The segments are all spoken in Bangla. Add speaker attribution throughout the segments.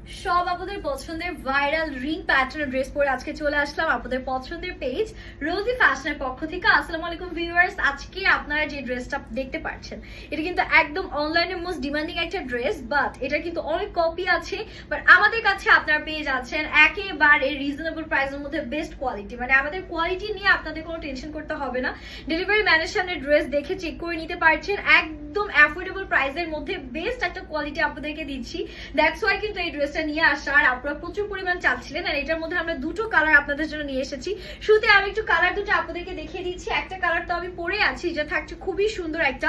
Speaker 1: সব আপনাদের পছন্দের ভাইরাল রিং প্যাটার্ন ড্রেস পরে আজকে চলে আসলাম আপনাদের পছন্দের পেজ রোজি ফ্যাশনের পক্ষ থেকে। আসসালামু আলাইকুম ভিউয়ার্স, আজকে আপনারা যে ড্রেসটা দেখতে পাচ্ছেন এটা কিন্তু একদম অনলাইনের মোস্ট ডিমান্ডিং একটা ড্রেস, বাট এটা কিন্তু অনেক কপি আছে, বাট আমাদের কাছে আপনারা পেয়ে যাচ্ছেন একেবারে রিজনেবল প্রাইসের মধ্যে বেস্ট কোয়ালিটি। মানে আমাদের কোয়ালিটি নিয়ে আপনাদের কোনো টেনশন করতে হবে না। ডেলিভারি ম্যানের সামনে ড্রেস দেখে চেক করে নিতে পারছেন, একদম অ্যাফোর্ডেবল প্রাইসের মধ্যে বেস্ট একটা কোয়ালিটি আপনাদেরকে দিচ্ছি। দ্যাটস ওয়াই কিন্তু এই ড্রেসটা নিয়ে আসা, আর আপনারা প্রচুর পরিমাণ চাচ্ছিলেন, আর এটার মধ্যে আমরা দুটো কালার আপনাদের জন্য নিয়ে এসেছি। শুরুতে আমি একটু কালার দুটো আপনাদেরকে দেখিয়ে দিচ্ছি। একটা কালার তো আমি পরে আছি, যেটা থাকছে খুবই সুন্দর একটা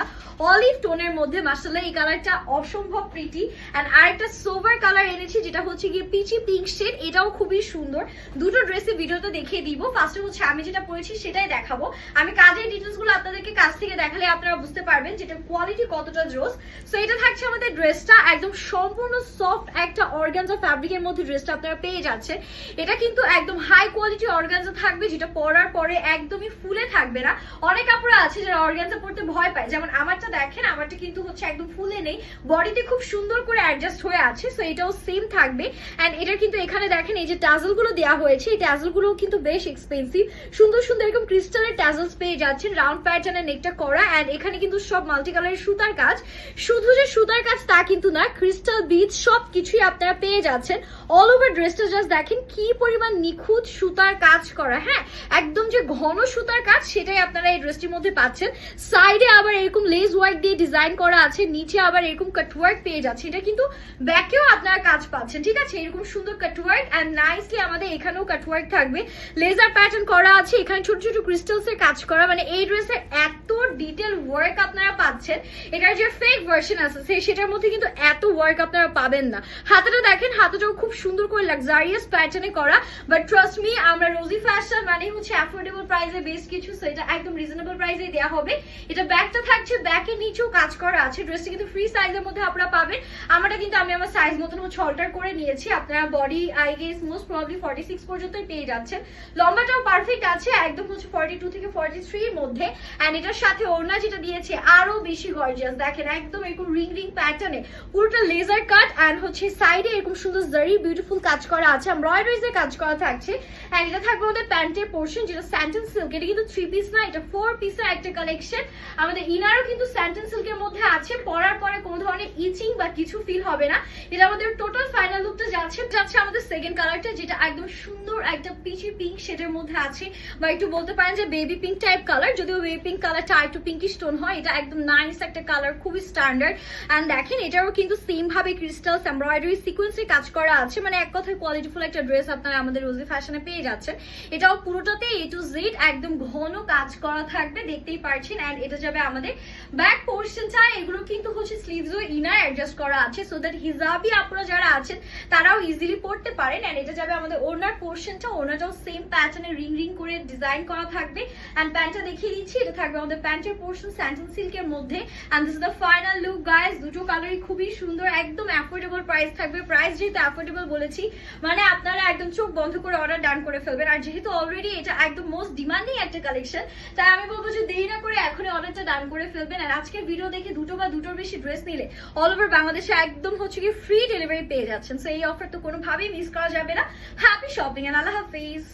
Speaker 1: অলিভ টোনের মধ্যে, মাশাআল্লাহ এই কালারটা অসম্ভব প্রিটি। এন্ড আরেকটা সোভার কালার এনেছি যেটা হচ্ছে গিয়ে পিচি পিঙ্ক শেড, এটাও খুবই সুন্দর। দুটো ড্রেসের ভিডিওতে দেখিয়ে দিব। ফার্স্টে হচ্ছে আমি যেটা পরেছি সেটাই দেখাবো। আমি কাজের ডিটেলস গুলো আপনাদেরকে কাছ থেকে দেখালে আপনারা বুঝতে পারবেন যেটা কোয়ালিটি কতটা জোস। সো এটা থাকছে আমাদের ড্রেসটা একদম সম্পূর্ণ সফট একটা অর্গানজা ফ্যাব্রিকের মধ্যে ড্রেসটা আপনারা পেয়ে যাচ্ছেন। এটা কিন্তু একদম হাই কোয়ালিটি অর্গানজা থাকবে, যেটা পরার পরে একদমই ফুলে থাকবে না। অনেক আপুরা আছে যারা অর্গানজা পরতে ভয় পায়, যেমন আমারটা দেখেন, আমারটা কিন্তু হচ্ছে একদম ফুলে নেই, বডিতে খুব সুন্দর করে অ্যাডজাস্ট হয়ে আছে। সো এটাও সেম থাকবে। এন্ড এটা কিন্তু এখানে দেখেন এই যে ট্যাজেল গুলো দেওয়া হয়েছে, এই ট্যাজেল গুলো কিন্তু বেশ এক্সপেন্সিভ। সুন্দর সুন্দর এরকম ক্রিস্টালের ট্যাজেলস পেয়ে যাচ্ছেন, রাউন্ড প্যাটার্নের নেকটা করা। এন্ড এখানে কিন্তু সব মাল্টি কালারের সুতার কাজ। শুধু যে সুতার কাজ তা কিন্তু না, ক্রিস্টাল বিট সবকিছুই আপনারা পেয়ে যাচ্ছেন। অল ওভার ড্রেসটা জাস্ট দেখেন কি পরিমাণ নিখুঁত সুতার কাজ করা। হ্যাঁ, একদম যে ঘন সুতার কাজ সেটাই আপনারা এই ড্রেসটির মধ্যে পাচ্ছেন। সাইডে আবার এরকম লেস ওয়ার্ক দিয়ে ডিজাইন করা আছে, নিচে আবার এরকম কাটওয়ার্ক পেয়ে যাচ্ছে। এটা কিন্তু ব্যাকেও আপনারা কাজ পাচ্ছেন, ঠিক আছে, এরকম সুন্দর কাটওয়ার্ক। এন্ড নাইসলি আমাদের এখানেও কাটওয়ার্ক থাকবে, লেজার প্যাটার্ন করা আছে, এখানে ছোট ছোট ক্রিস্টালস এর কাজ করা। মানে এই ড্রেসের এত ডিটেল ওয়ার্ক আপনারা পাচ্ছেন, এটার যে ফেক ভার্সন আছে সেটার মধ্যে কিন্তু এত ওয়ার্ক আপনারা পাবেন না। হাতাটা দেখেন, হাতাটাও খুব সুন্দর করে লাক্সারিয়াস প্যাটার্নে করা। বাট ট্রাস্ট মি, আমরা রোজি ফ্যাশন মানে হচ্ছে অ্যাফোর্ডেবল প্রাইসে বেশ কিছু, সো এটা একদম রিজনেবল প্রাইসে দেওয়া হবে। এটা ব্যাকটা থাকছে, ব্যাকের নিচেও কাজ করা আছে। ড্রেসটা কিন্তু ফ্রি সাইজের মধ্যে আপনারা পাবেন। আমারটা কিন্তু আমি আমার সাইজ মতন হচ্ছে অল্টার করে নিয়েছি। আপনারা body I guess most probably 46 পর্যন্তই পেয়ে যাচ্ছেন। লম্বাটাও পারফেক্ট আছে, একদম হচ্ছে 42 থেকে 43 এর মধ্যে। এন্ড এটার সাথে ওড়না যেটা দিয়েছে আরো বেশি গর্জিয়াস, দেখেন একদম এরকম রিং রিং প্যাটার্নে পুরোটা লেজার কাট। এন্ড হচ্ছে সাইডে এরকম সুন্দর জারি বিউটিফুল কাজ করা আছে, এমব্রয়ডারিজ এর কাজ করা থাকছে। এন্ড এটা থাকবে আমাদের প্যান্টের পোর্শন, যেটা স্যান্টেন সিল্ক। এটা কিন্তু 3 পিস না, এটা 4 পিসের একটা কালেকশন। আমাদের ইনারও কিন্তু স্যান্টেন সিল্কের মধ্যে আছে, পরার পরে কোনো ধরনের ইচিং বা কিছু ফিল হবে না। এটা আমাদের টোটাল ফাইনাল লুকটা যাচ্ছে আমাদের সেকেন্ড কালারটা, যেটা একদম সুন্দর একটা পিচি পিঙ্ক শেডের মধ্যে আছে, বা একটু বলতে পারেন যে বেবি পিঙ্ক টাইপ কালার। যদিও বেবি পিঙ্ক কালারটা একটু পিঙ্কিশ টোন হয়, এটা একদম নাইস একটা কালার, খুবই স্ট্যান্ডার্ড। এন্ড দেখেন এটারও কিন্তু সেম ভাবে ক্রিস্টালস এমব্রয়ডারি সিকোয়েন্সের কাজ করা আছে। মানে এক কথায় কোয়ালিটিফুল একটা ড্রেস আপনারা আমাদের রোজি ফ্যাশনে পেয়ে যাচ্ছেন। এটাও পুরোটাতে A to Z একদম ঘন কাজ করা থাকবে, দেখতেই পাচ্ছেন। এন্ড এটা যাবে আমাদের ব্যাক পোর্শনটা, এগুলো কিন্তু হচ্ছে স্লিভস ও ইনার অ্যাডজাস্ট করা আছে, সো দ্যাট হিজাবি আপনারা যারা আছেন তারাও ইজিলি পড়তে পারেন। এন্ড এটা যাবে আমাদের ওড়নার পোর্শনটা, ওড়নাটাও সেম প্যাটার্নে রিং রিং করে ডিজাইন করা থাকবে। এন্ড প্যান্টটা দেখিয়ে দিচ্ছি, এটা থাকবে আমাদের প্যান্টের পোর্শন স্যান্টেন সিল্কের মধ্যে। And this is the final look guys. দুটো কালারই খুবই সুন্দর, একদম অ্যাফোর্ডেবল প্রাইস থাকবে। প্রাইস যেহেতু অ্যাফোর্ডেবল বলেছি, মানে আপনারা একদম চোখ বন্ধ করে অর্ডার ডান করে ফেলবেন। আর যেহেতু অলরেডি এটা একদম মোস্ট ডিমান্ডিং একটা কালেকশন, তাই আমি বলবো যে দেরি না করে এখনই অর্ডারটা ডান করে ফেলবেন। আর আজকের ভিডিও দেখে দুটো বা দুটোর বেশি ড্রেস নিলে অল ওভার বাংলাদেশে একদম হচ্ছে কি ফ্রি ডেলিভারি পেয়ে যাচ্ছেন। সো এই অফার তো কোনোভাবেই মিস করা যাবে না। হ্যাপি শপিং এন্ড আল্লাহ হাফেজ।